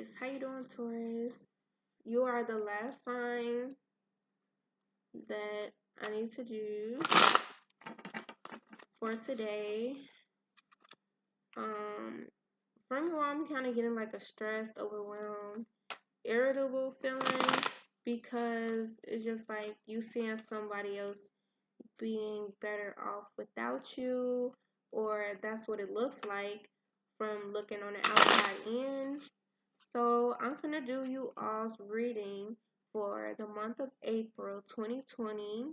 Taurus. How you doing, Taurus? You are the last sign that I need to do for today. From you, I'm kind of getting like a stressed, overwhelmed, irritable feeling because it's just like you seeing somebody else being better off without you, or that's what it looks like from looking on the outside in. So I'm gonna do you all's reading for the month of April 2020.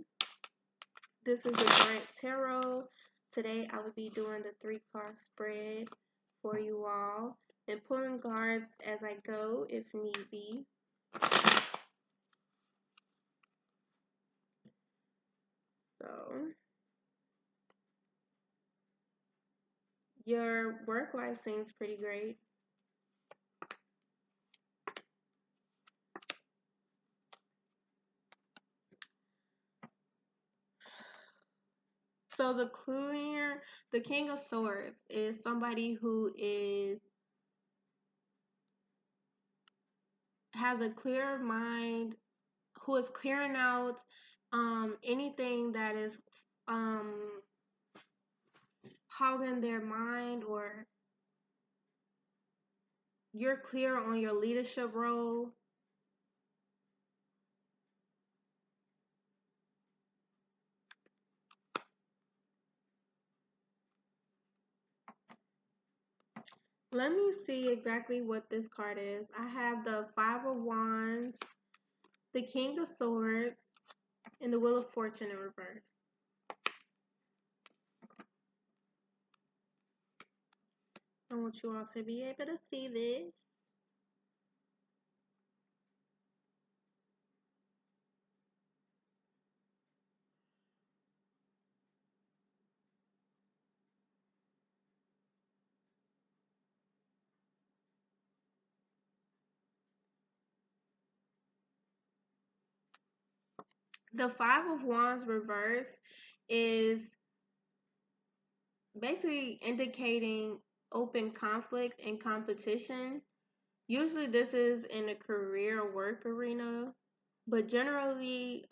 This is the Grant Tarot. Today I will be doing the 3-card spread for you all and pulling cards as I go if need be. So your work life seems pretty great. So the King of Swords is somebody who has a clear mind, who is clearing out anything that is hogging their mind, or you're clear on your leadership role. Let me see exactly what this card is. I have the 5 of Wands, the King of Swords, and the Wheel of Fortune in reverse. I want you all to be able to see this. The 5 of Wands reverse is basically indicating open conflict and competition. Usually this is in a career or work arena, but generally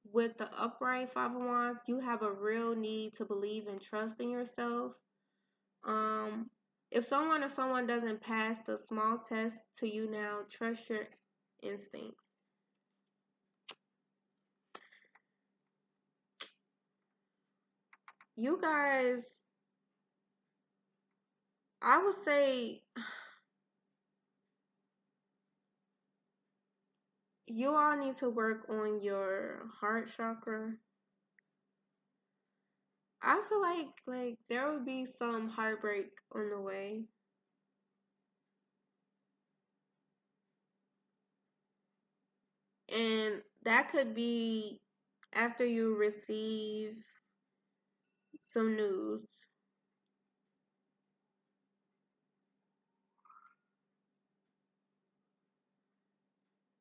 with the upright 5 of Wands, you have a real need to believe and trust in yourself. If someone or someone doesn't pass the small test to you now, trust your instincts. You guys, I would say you all need to work on your heart chakra. I feel like there would be some heartbreak on the way. And that could be after you receive some news.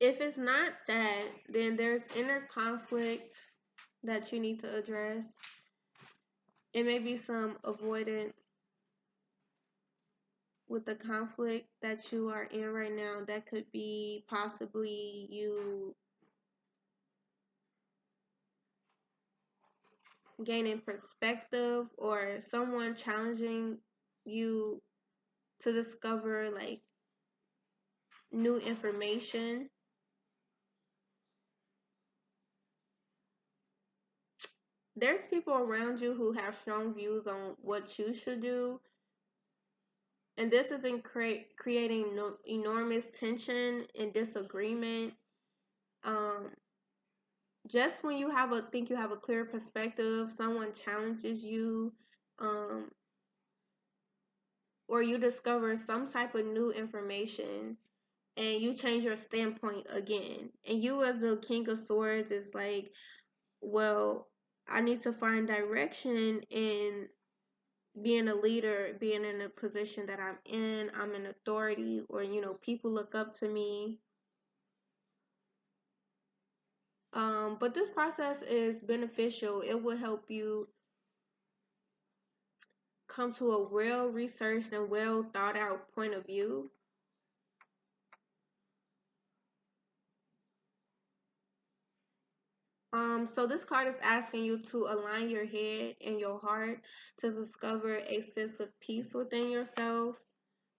If it's not that, then there's inner conflict that you need to address. It may be some avoidance with the conflict that you are in right now. That could be possibly you gaining perspective, or someone challenging you to discover like new information. There's people around you who have strong views on what you should do, and this is creating enormous tension and disagreement. Just when you think you have a clear perspective, someone challenges you, or you discover some type of new information, and you change your standpoint again. And you, as the King of Swords, is like, well, I need to find direction in being a leader, being in a position that I'm an authority, or people look up to me. But this process is beneficial. It will help you come to a well researched and well thought out point of view. So this card is asking you to align your head and your heart to discover a sense of peace within yourself.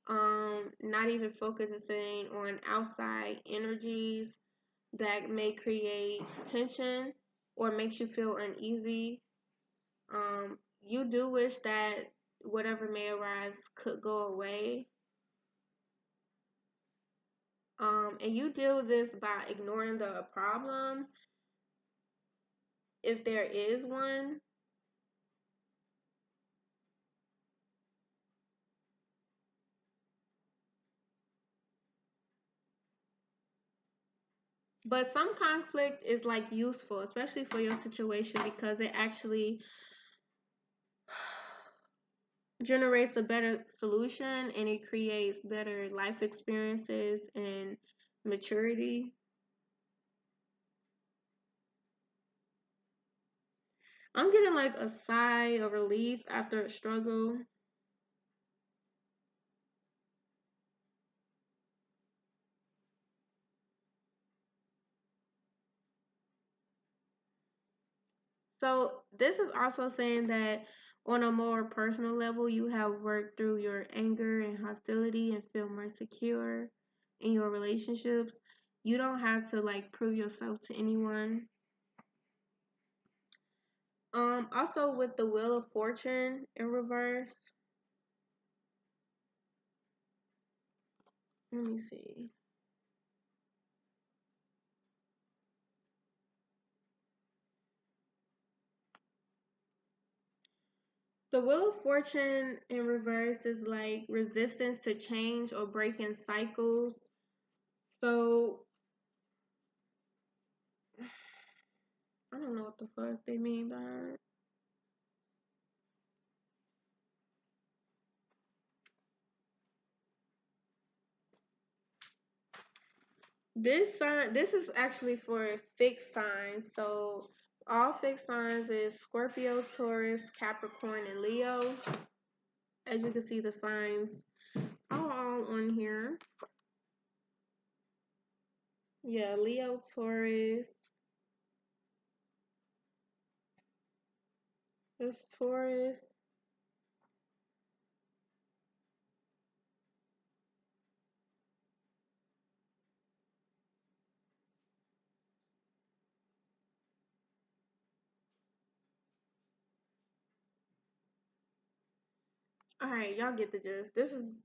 Not even focusing on outside energies that may create tension or makes you feel uneasy. You do wish that whatever may arise could go away. And you deal this by ignoring the problem if there is one. But some conflict is like useful, especially for your situation, because it actually generates a better solution and it creates better life experiences and maturity. I'm getting like a sigh of relief after a struggle. So this is also saying that on a more personal level, you have worked through your anger and hostility and feel more secure in your relationships. You don't have to like prove yourself to anyone. Also with the Wheel of Fortune in reverse. Let me see. The Wheel of Fortune in reverse is like resistance to change or breaking cycles. So I don't know what the fuck they mean by it. This is actually for fixed signs. So all fixed signs is Scorpio, Taurus, Capricorn, and Leo. As you can see, the signs are all on here. Yeah, Leo, Taurus. There's Taurus. All right, y'all get the gist. This is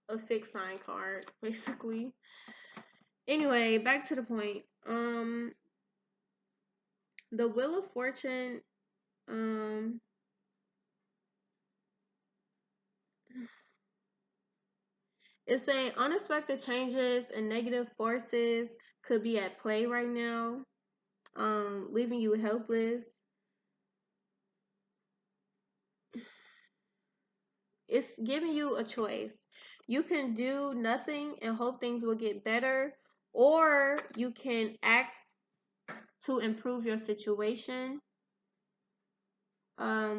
a fixed sign card, basically. Anyway, back to the point. The Wheel of Fortune, it's saying unexpected changes and negative forces could be at play right now, leaving you helpless. It's giving you a choice. You can do nothing and hope things will get better, or you can act to improve your situation.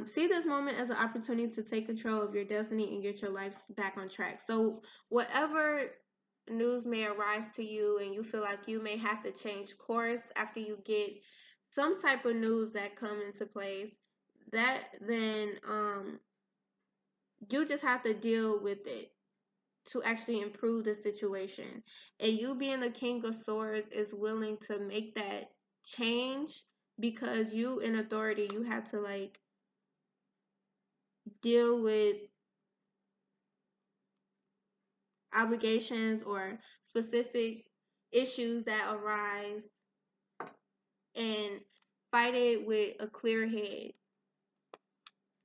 See this moment as an opportunity to take control of your destiny and get your life back on track. So whatever news may arise to you and you feel like you may have to change course after you get some type of news that come into place, that then you just have to deal with it to actually improve the situation. And you being the King of Swords is willing to make that change because you in authority, you have to like deal with obligations or specific issues that arise and fight it with a clear head.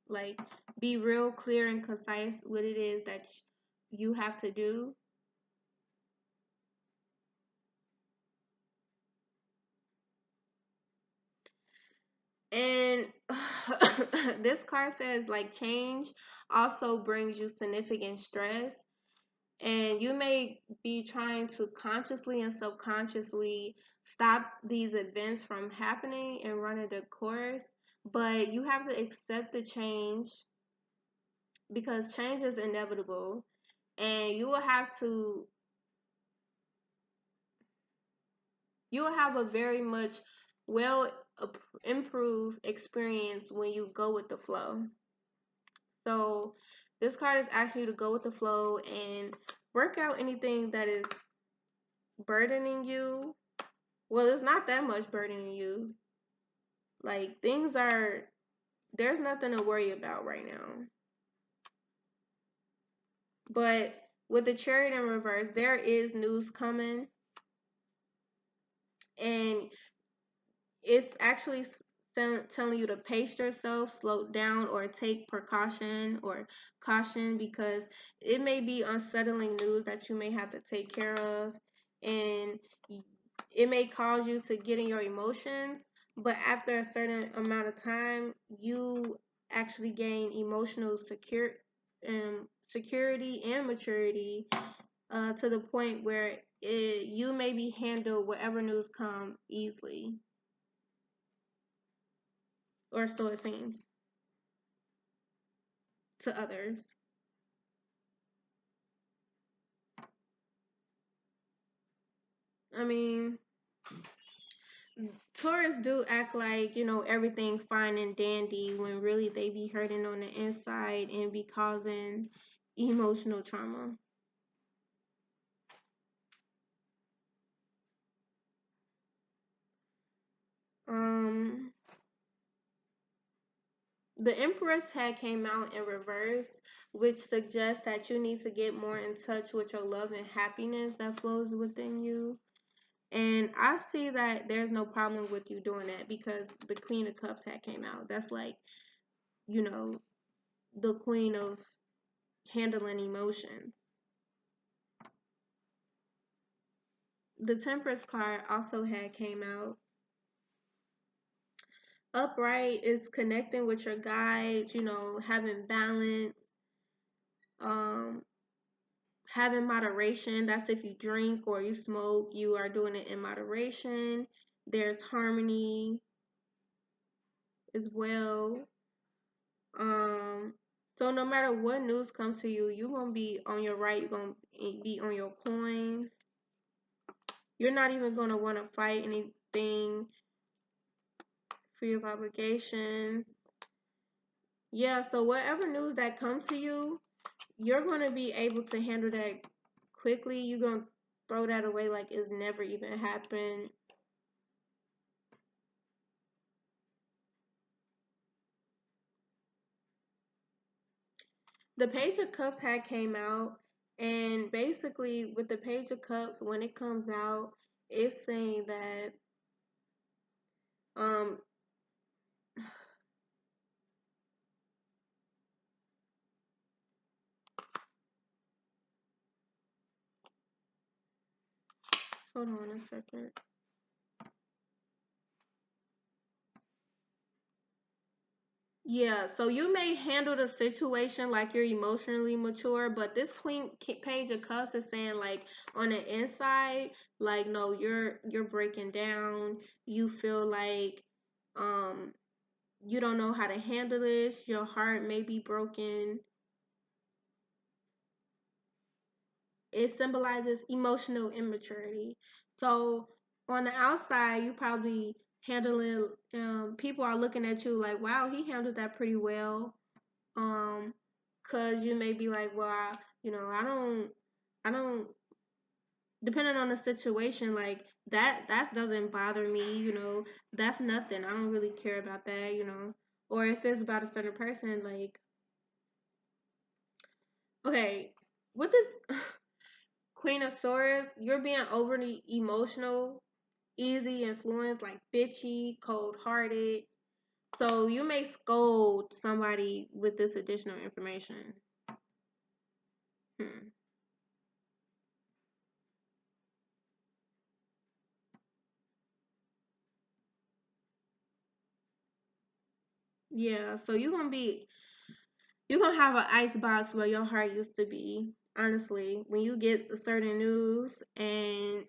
Like, be real clear and concise what it is that you have to do. And this card says, like, change also brings you significant stress. And you may be trying to consciously and subconsciously stop these events from happening and running their course. But you have to accept the change because change is inevitable. And you will have a very much well improve experience when you go with the flow. So this card is asking you to go with the flow and work out anything that is burdening you. Well, it's not that much burdening you. Like, there's nothing to worry about right now. But with the Chariot in reverse, there is news coming. And it's actually telling you to pace yourself, slow down, or take precaution or caution, because it may be unsettling news that you may have to take care of, and it may cause you to get in your emotions, but after a certain amount of time you actually gain emotional security and maturity, to the point where you maybe handle whatever news come easily. Or so it seems to others. I mean, Taurus do act like, everything fine and dandy when really they be hurting on the inside and be causing emotional trauma. Um, the Empress had came out in reverse, which suggests that you need to get more in touch with your love and happiness that flows within you. And I see that there's no problem with you doing that, because the Queen of Cups had came out. That's like, you know, the queen of handling emotions. The Temperance card also had came out. Upright is connecting with your guides, having balance, um, having moderation. That's if you drink or you smoke, you are doing it in moderation. There's harmony as well. So no matter what news comes to you, you're gonna be on your right, you're gonna be on your coin. You're not even gonna want to fight anything, free of obligations. Yeah, so whatever news that comes to you, you're gonna be able to handle that quickly. You're gonna throw that away like it's never even happened. The Page of Cups had came out, and basically with the Page of Cups, when it comes out, it's saying that um hold on a second. Yeah, so you may handle the situation like you're emotionally mature, but this Page of Cups is saying, like, on the inside, like, no, you're breaking down. You feel like um you don't know how to handle this. Your heart may be broken. It symbolizes emotional immaturity. So on the outside, you probably handling, people are looking at you like, wow, he handled that pretty well. Cause you may be like, well, I don't, depending on the situation, like that doesn't bother me, that's nothing. I don't really care about that. Or if it's about a certain person, like, okay, with this Queen of Swords, you're being overly emotional, easy influenced, like bitchy, cold hearted. So you may scold somebody with this additional information. Hmm. Yeah, so you're gonna have an ice box where your heart used to be. Honestly, when you get the certain news, and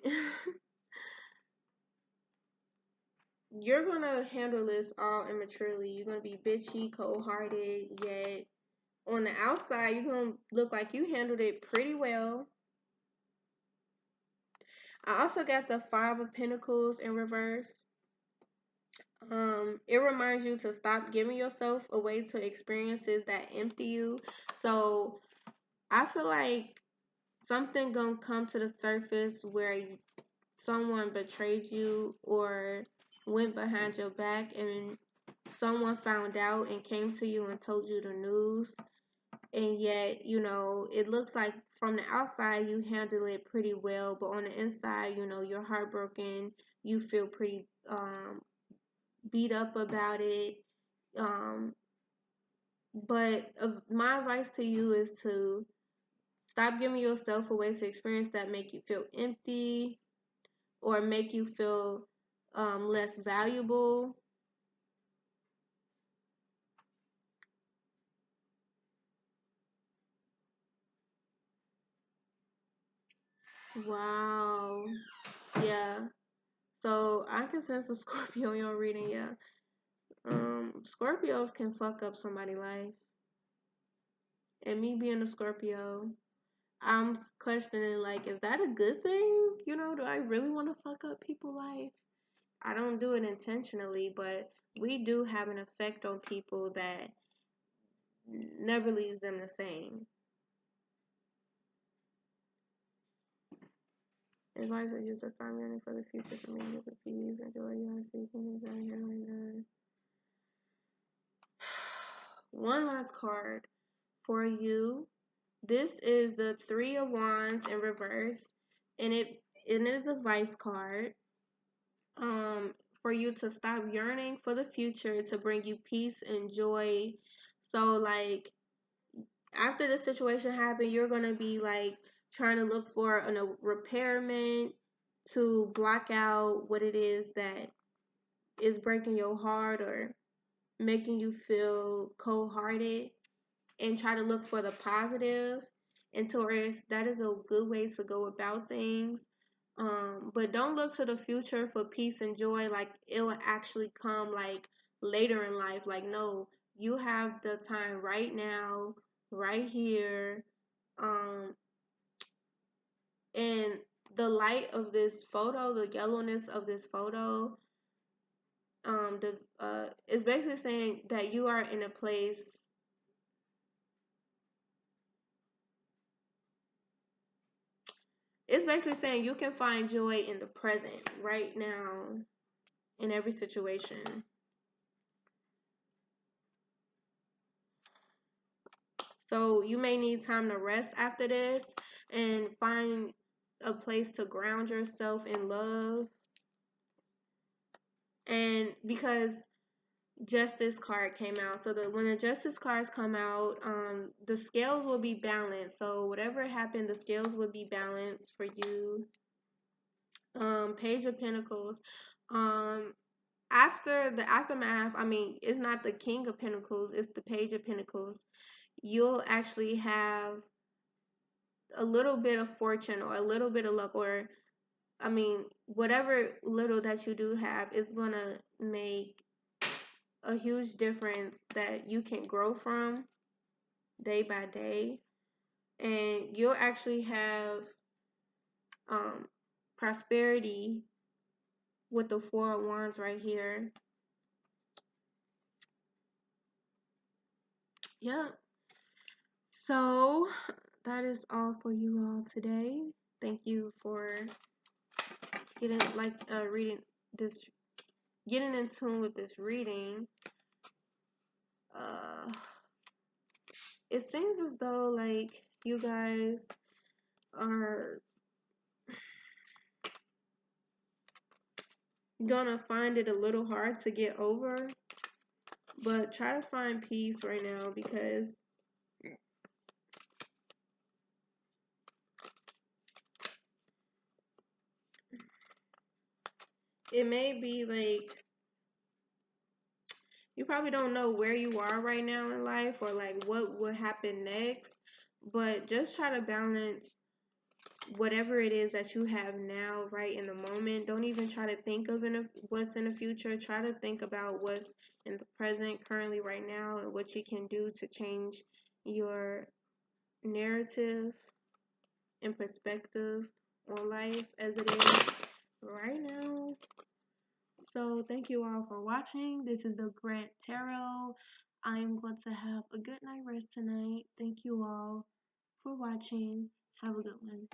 you're gonna handle this all immaturely. You're gonna be bitchy, cold hearted, yet on the outside you're gonna look like you handled it pretty well. I also got the Five of Pentacles in reverse. It reminds you to stop giving yourself away to experiences that empty you. So I feel like something gonna come to the surface where someone betrayed you or went behind your back, and someone found out and came to you and told you the news, and yet, you know, it looks like from the outside you handle it pretty well, but on the inside, you know, you're heartbroken, you feel pretty beat up about it. um but my advice to you is to stop giving yourself away to experience that make you feel empty or make you feel less valuable. Wow. Yeah. So I can sense a Scorpio in your reading. Yeah. Scorpios can fuck up somebody's life. And me being a Scorpio, I'm questioning, like, is that a good thing? You know, do I really want to fuck up people's life? I don't do it intentionally, but we do have an effect on people that never leaves them the same. Advice is just a time yearning for the future for me with the peace and joy you are seeking is right here right now. One last card for you. This is the Three of Wands in reverse, and it is a vice card. For you to stop yearning for the future to bring you peace and joy. So like after the situation happened, you're gonna be like trying to look for a repairman to block out what it is that is breaking your heart or making you feel cold-hearted, and try to look for the positive. And Taurus, that is a good way to go about things. But don't look to the future for peace and joy, like it will actually come like later in life. Like, no, you have the time right now, right here. Um, and the light of this photo, the yellowness of this photo, is basically saying that you are in a place. It's basically saying you can find joy in the present, right now, in every situation. So you may need time to rest after this and find a place to ground yourself in love. And because Justice card came out, so that when the Justice cards come out, the scales will be balanced. So whatever happened, the scales will be balanced for you. Page of Pentacles. After the aftermath, I mean, it's not the King of Pentacles, it's the Page of Pentacles. You'll actually have a little bit of fortune or a little bit of luck, or I mean, whatever little that you do have is going to make a huge difference that you can grow from day by day. And you'll actually have prosperity with the Four of Wands right here. Yeah. So that is all for you all today. Thank you for reading this, getting in tune with this reading. It seems as though like you guys are gonna find it a little hard to get over, but try to find peace right now, because it may be like you probably don't know where you are right now in life or like what will happen next, but just try to balance whatever it is that you have now, right in the moment. Don't even try to think of what's in the future. Try to think about what's in the present, currently, right now, and what you can do to change your narrative and perspective on life as it is right now. So thank you all for watching. This is the Grant Tarot. I am going to have a good night rest tonight. Thank you all for watching. Have a good one.